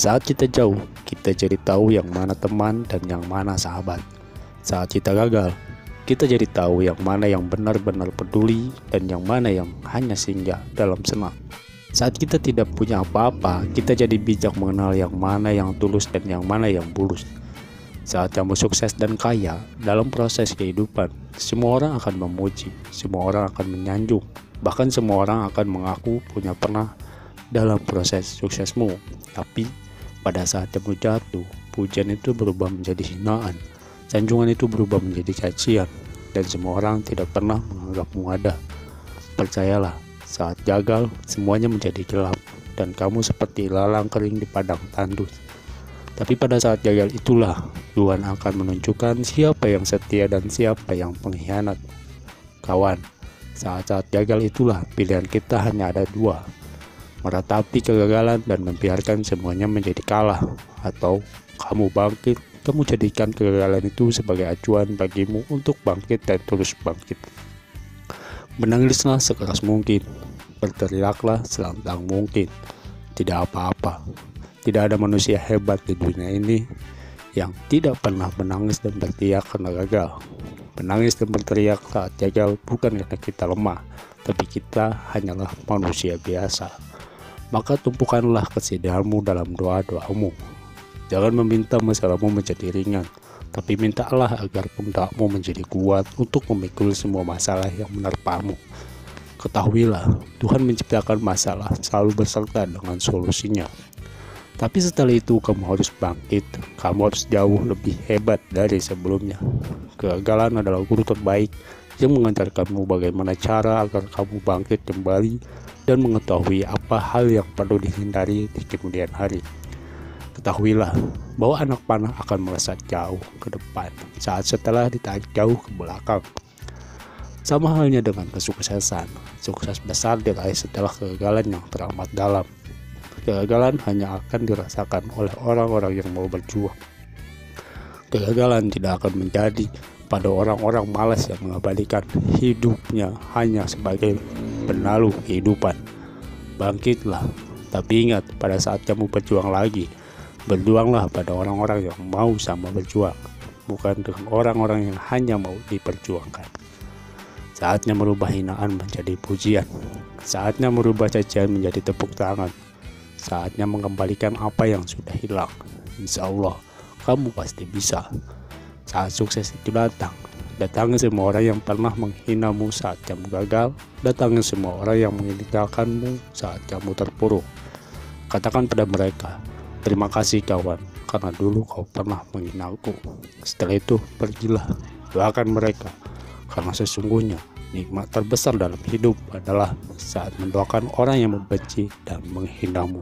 Saat kita jauh, kita jadi tahu yang mana teman dan yang mana sahabat. Saat kita gagal, kita jadi tahu yang mana yang benar-benar peduli dan yang mana yang hanya singgah dalam senang. Saat kita tidak punya apa-apa, kita jadi bijak mengenal yang mana yang tulus dan yang mana yang bulus. Saat kamu sukses dan kaya dalam proses kehidupan, semua orang akan memuji, semua orang akan menyanjung, bahkan semua orang akan mengaku punya pernah dalam proses suksesmu. Tapi pada saat kamu jatuh, pujian itu berubah menjadi hinaan, sanjungan itu berubah menjadi cacian, dan semua orang tidak pernah menganggapmu ada. Percayalah, saat gagal, semuanya menjadi gelap, dan kamu seperti ilalang kering di padang tandus. Tapi pada saat gagal itulah, Tuhan akan menunjukkan siapa yang setia dan siapa yang pengkhianat. Kawan, saat-saat gagal itulah pilihan kita hanya ada dua: meratapi kegagalan dan membiarkan semuanya menjadi kalah, atau kamu bangkit, kamu jadikan kegagalan itu sebagai acuan bagimu untuk bangkit dan terus bangkit. Menangislah sekeras mungkin, berteriaklah selantang mungkin. Tidak apa-apa, tidak ada manusia hebat di dunia ini yang tidak pernah menangis dan berteriak karena gagal. Menangis dan berteriak saat gagal bukan karena kita lemah, tapi kita hanyalah manusia biasa. Maka tumpukanlah kesedihanmu dalam doa-doamu. Jangan meminta masalahmu menjadi ringan, tapi mintalah agar pundakmu menjadi kuat untuk memikul semua masalah yang menerpamu. Ketahuilah, Tuhan menciptakan masalah selalu beserta dengan solusinya. Tapi setelah itu kamu harus bangkit, kamu harus jauh lebih hebat dari sebelumnya. Kegagalan adalah guru terbaik yang mengajarkanmu bagaimana cara agar kamu bangkit kembali dan mengetahui apa hal yang perlu dihindari di kemudian hari. Ketahuilah bahwa anak panah akan melesat jauh ke depan saat setelah ditarik jauh ke belakang. Sama halnya dengan kesuksesan, sukses besar diraih setelah kegagalan yang teramat dalam. Kegagalan hanya akan dirasakan oleh orang-orang yang mau berjuang. Kegagalan tidak akan menjadi pada orang-orang malas yang mengabadikan hidupnya hanya sebagai penalu kehidupan. Bangkitlah, tapi ingat, pada saat kamu berjuang lagi, berjuanglah pada orang-orang yang mau sama berjuang, bukan dengan orang-orang yang hanya mau diperjuangkan. Saatnya merubah hinaan menjadi pujian, saatnya merubah cacian menjadi tepuk tangan, saatnya mengembalikan apa yang sudah hilang. Insya Allah, kamu pasti bisa. Saat sukses itu datang, datangi semua orang yang pernah menghinamu saat kamu gagal, datangi semua orang yang meninggalkanmu saat kamu terpuruk. Katakan pada mereka, terima kasih kawan, karena dulu kau pernah menghinaku. Setelah itu, pergilah, doakan mereka, karena sesungguhnya nikmat terbesar dalam hidup adalah saat mendoakan orang yang membenci dan menghinamu.